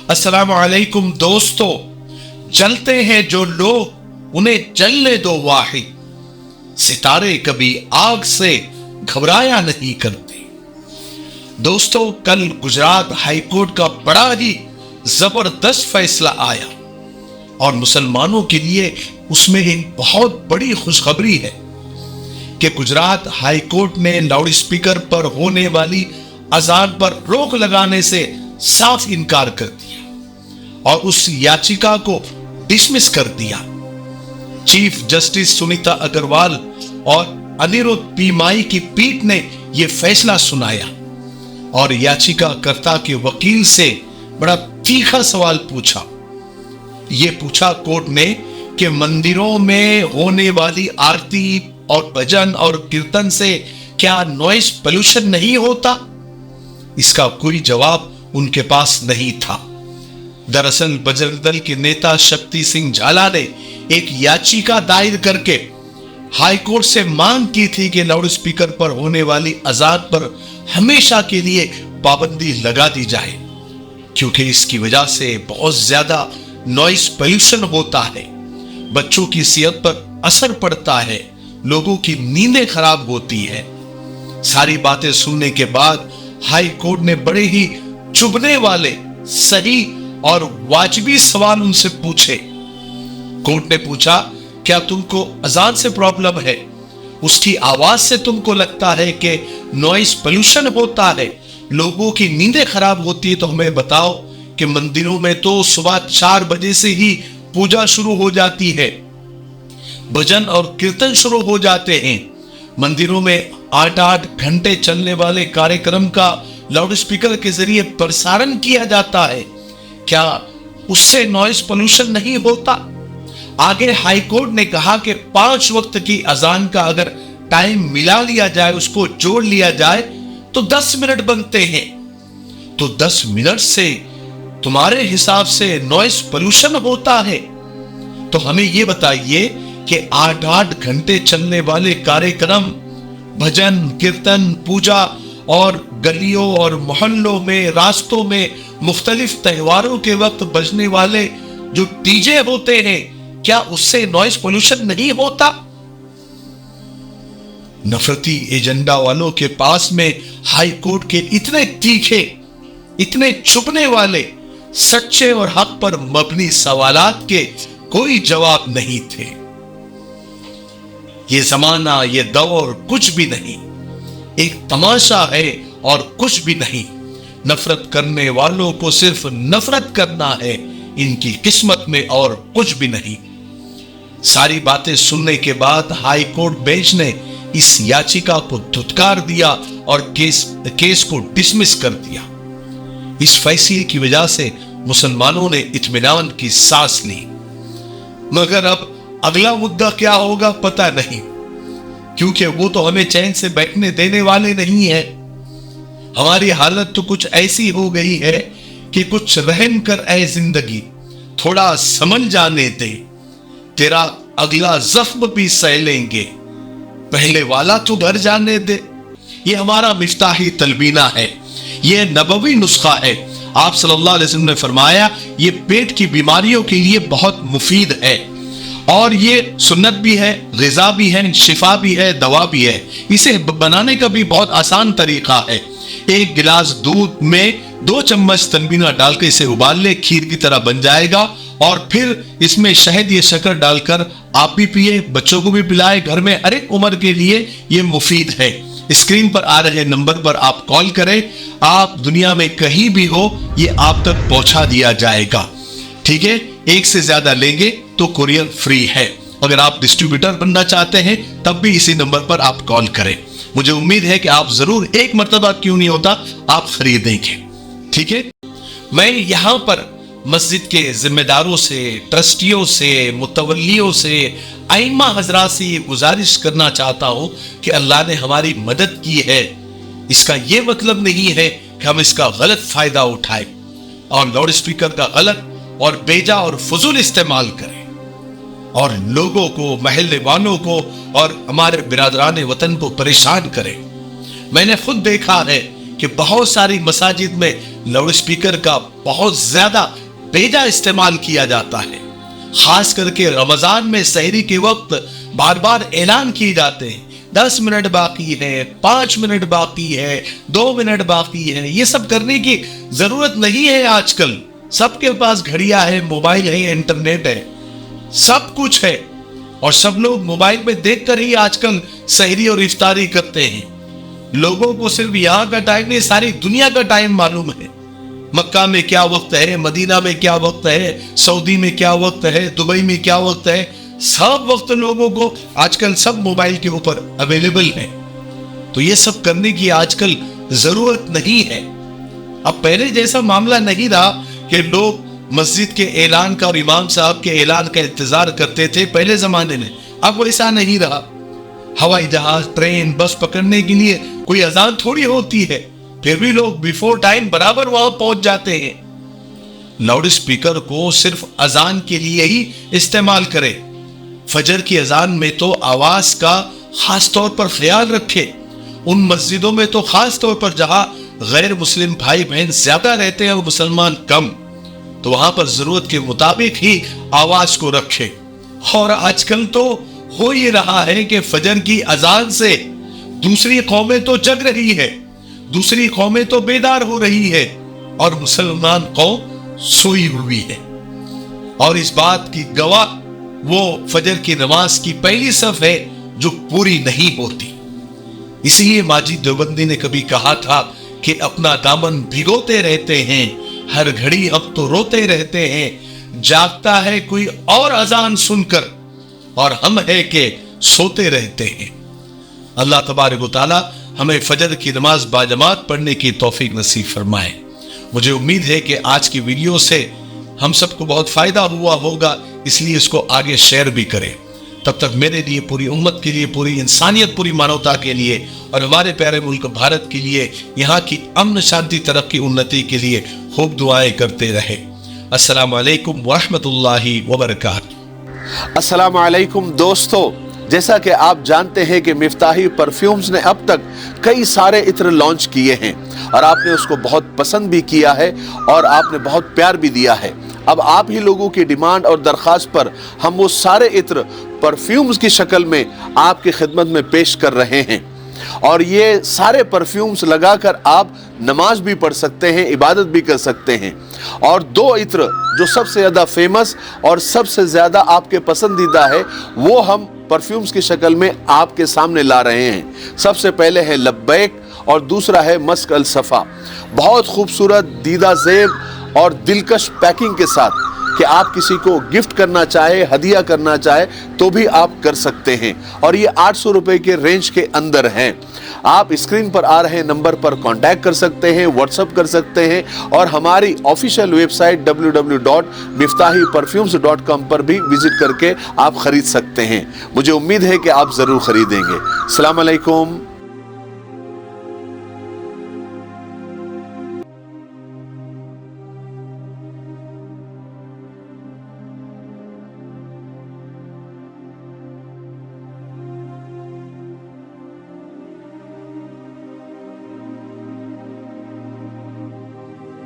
अस्सलाम वालेकुम दोस्तों, जलते हैं जो लोग उन्हें जलने दो वाहिद। सितारे कभी आग से घबराया नहीं करते। दोस्तों, कल गुजरात हाई कोर्ट का बड़ा ही जबरदस्त फैसला आया और मुसलमानों के लिए उसमें एक बहुत बड़ी खुशखबरी है कि गुजरात हाई कोर्ट ने लाउड स्पीकर पर होने वाली अजान पर रोक लगाने से साफ इनकार कर दिया और उस याचिका को डिसमिस कर दिया। चीफ जस्टिस सुनीता अग्रवाल और अनिरुद्ध पी माई की पीठ ने यह फैसला सुनाया और याचिकाकर्ता के वकील से बड़ा तीखा सवाल पूछा। यह पूछा कोर्ट ने कि मंदिरों में होने वाली आरती और भजन और कीर्तन से क्या नॉइस पोल्यूशन नहीं होता? इसका कोई जवाब उनके पास नहीं था। दरअसल बजरंग दल के नेता शक्ति सिंह झाला ने एक याचिका दायर करके हाई कोर्ट से मांग की थी कि लाउड स्पीकर पर होने वाली अजान पर हमेशा के लिए पाबंदी लगा दी जाए, क्योंकि इसकी वजह से बहुत ज्यादा नॉइस पोल्यूशन होता है, बच्चों की सेहत पर असर पड़ता है, लोगों की नींदें खराब होती है। सारी बातें सुनने के बाद हाई कोर्ट ने बड़े ही चुभने वाले, सही और वाजिबी सवाल उनसे पूछे। कोर्ट ने पूछा, क्या तुमको अजान से प्रॉब्लम है? उसकी आवाज से तुमको लगता है कि नॉइस पोल्यूशन होता है, लोगों की नींदें खराब होती है? तो हमें बताओ कि मंदिरों में तो सुबह 4 बजे से ही पूजा शुरू हो जाती है, भजन और कीर्तन शुरू हो जाते हैं, मंदिरों में 8-8 घंटे चलने वाले कार्यक्रम का लाउड स्पीकर के जरिए प्रसारण किया जाता है। क्या उससे नॉइस पोल्यूशन नहीं होता? आगे हाई कोर्ट ने कहा कि 5 वक्त की अजान का अगर टाइम मिला लिया जाए, उसको जोड़ लिया जाए तो 10 मिनट बनते हैं। तो 10 मिनट से तुम्हारे हिसाब से नॉइस पोल्यूशन होता है? तो हमें यह बताइए कि 8-8 घंटे चलने वाले कार्यक्रम, भजन कीर्तन, पूजा और गलियों और मोहल्लों में, रास्तों में मुख्तलिफ त्योहारों के वक्त बजने वाले जो डीजे होते हैं, क्या उससे नॉइस पोल्यूशन नहीं होता? नफरती एजेंडा वालों के पास में हाई कोर्ट के इतने तीखे, इतने चुभने वाले, सच्चे और हक पर मबनी सवालात के कोई जवाब नहीं थे। ये जमाना, ये दौर कुछ भी नहीं, एक तमाशा है और कुछ भी नहीं। नफरत करने वालों को सिर्फ नफरत करना है इनकी किस्मत में, और कुछ भी नहीं। सारी बातें सुनने के बाद हाई कोर्ट बेंच ने इस याचिका को धुतकार दिया और केस को डिसमिस कर दिया। इस फैसले की वजह से मुसलमानों ने इत्मीनान की सांस ली। मगर अब अगला मुद्दा क्या होगा पता नहीं, क्योंकि वो तो हमें चैन से बैठने देने वाले नहीं है। हमारी हालत तो कुछ ऐसी हो गई है कि कुछ रहम कर ऐ जिंदगी, थोड़ा समझ जाने दे, तेरा अगला जख्म भी सह लेंगे, पहले वाला तो घर जाने दे। ये हमारा मिफ्ताही तलबीना है, ये नबवी नुस्खा है। आप सल्लल्लाहु अलैहि वसल्लम ने फरमाया ये पेट की बीमारियों के लिए बहुत मुफीद है और ये सुन्नत भी है, ग़िज़ा भी है, शिफा भी है, दवा भी है। इसे बनाने का भी बहुत आसान तरीका है। 1 गिलास दूध में 2 चम्मच तनबीना डालकर इसे उबाल ले, खीर की तरह बन जाएगा और फिर इसमें शहद या शक्कर डालकर आप भी पिए, बच्चों को भी पिलाए। घर में हर एक उम्र के लिए ये मुफीद है। स्क्रीन पर आ रहे नंबर पर आप कॉल करें, आप दुनिया में कहीं भी हो ये आप तक पहुंचा दिया जाएगा। ठीक है, 1 से ज्यादा लेंगे तो कुरियर फ्री है। अगर आप डिस्ट्रीब्यूटर बनना चाहते हैं तब भी इसी नंबर पर आप कॉल करें। मुझे उम्मीद है कि आप जरूर एक मर्तबा क्यों नहीं होता आप खरीदेंगे। ठीक है, मैं यहां पर मस्जिद के जिम्मेदारों से, ट्रस्टियों से, मुतवल्लियों से, आइम्मा हजरात से ये गुजारिश करना चाहता हूं कि अल्लाह ने हमारी मदद की है, इसका यह मतलब नहीं है कि हम इसका गलत फायदा उठाएं और लाउड स्पीकर का गलत और बेजा और फजूल इस्तेमाल करें और लोगों को, महल्ले वालों को और हमारे बिरादरान वतन को परेशान करें। मैंने खुद देखा है कि बहुत सारी मसाजिद में लाउड स्पीकर का बहुत ज्यादा बेजा इस्तेमाल किया जाता है। खास करके रमजान में सहरी के वक्त बार बार ऐलान किए जाते हैं 10 मिनट बाकी है, 5 मिनट बाकी है, 2 मिनट बाकी है। ये सब करने की जरूरत नहीं है। आजकल सबके पास घड़ियां है, मोबाइल है, इंटरनेट है, सब कुछ है और सब लोग मोबाइल में देखकर ही आजकल सहरी और इफ्तारी करते हैं। लोगों को सिर्फ यहाँ का टाइम नहीं, सारी दुनिया का टाइम मालूम है। मक्का में क्या वक्त है, मदीना में क्या वक्त है, सऊदी में क्या वक्त है, दुबई में क्या वक्त है, सब वक्त लोगों को आजकल सब मोबाइल के ऊपर अवेलेबल है। तो ये सब करने की आजकल जरूरत नहीं है। अब पहले जैसा मामला नहीं रहा कि लोग मस्जिद के ऐलान का और इमाम साहब के ऐलान का इंतजार करते थे पहले जमाने में। अब वैसा नहीं रहा। हवाई जहाज, ट्रेन, बस पकड़ने के लिए कोई अजान थोड़ी होती है, फिर भी लोग बिफोर टाइम बराबर वहां पहुंच जाते हैं। लाउड स्पीकर को सिर्फ अजान के लिए ही इस्तेमाल करें। फजर की अजान में तो आवाज का खास तौर पर ख्याल रखे। उन मस्जिदों में तो खास तौर पर जहां गैर मुस्लिम भाई बहन ज्यादा रहते हैं और मुसलमान कम, तो वहां पर जरूरत के मुताबिक ही आवाज को रखे। और आजकल तो हो ये रहा है कि फजर की अजान से दूसरी कौमें तो जग रही है, दूसरी कौमें तो बेदार हो रही है और मुसलमान कौम सोई हुई है। और इस बात की गवाह वो फजर की नमाज की पहली सफ है जो पूरी नहीं होती। इसलिए माजिद देवबंदी ने कभी कहा था कि अपना दामन भिगोते रहते हैं, हर घड़ी हम तो रोते रहते हैं। जागता है कोई और अजान सुनकर और हम है कि सोते रहते हैं। अल्लाह तबारक व तआला हमें फजर की नमाज बाजमात पढ़ने की तौफीक नसीब फरमाए। मुझे उम्मीद है कि आज की वीडियो से हम सबको बहुत फायदा हुआ होगा, इसलिए इसको आगे शेयर भी करें। तब तक मेरे लिए, पूरी उम्मत के लिए, पूरी इंसानियत, पूरी मानवता के लिए और हमारे प्यारे मुल्क भारत के लिए, यहाँ की अमन, शांति, तरक्की, उन्नति के लिए खूब दुआएं करते रहे। अस्सलामु अलैकुम वरहमतुल्लाहि वबरकातुहू। अस्सलामु अलैकुम दोस्तों, जैसा कि आप जानते हैं कि मिफ्ताही परफ्यूम्स ने अब तक कई सारे इत्र लॉन्च किए हैं और आपने उसको बहुत पसंद भी किया है और आपने बहुत प्यार भी दिया है। अब आप ही लोगों की डिमांड और दरख्वास्त पर हम वो सारे इत्र परफ्यूम्स की शक्ल में आपकी खिदमत में पेश कर रहे हैं और ये सारे परफ्यूम्स लगाकर आप नमाज भी पढ़ सकते हैं, इबादत भी कर सकते हैं। और दो इत्र जो सबसे ज़्यादा फेमस और सबसे ज़्यादा आपके पसंदीदा है, वो हम परफ्यूम्स की शक्ल में आपके सामने ला रहे हैं। सबसे पहले है लब्बैक और दूसरा है मस्क अल सफ़ा। बहुत खूबसूरत, दीदा ज़ेब और दिलकश पैकिंग के साथ कि आप किसी को गिफ्ट करना चाहे, हदिया करना चाहे तो भी आप कर सकते हैं और ये 800 रुपए के रेंज के अंदर हैं। आप स्क्रीन पर आ रहे नंबर पर कांटेक्ट कर सकते हैं, व्हाट्सएप कर सकते हैं और हमारी ऑफिशियल वेबसाइट www.miftahiperfumes.com पर भी विजिट करके आप खरीद सकते हैं। मुझे उम्मीद है कि आप ज़रूर खरीदेंगे। अस्सलाम वालेकुम।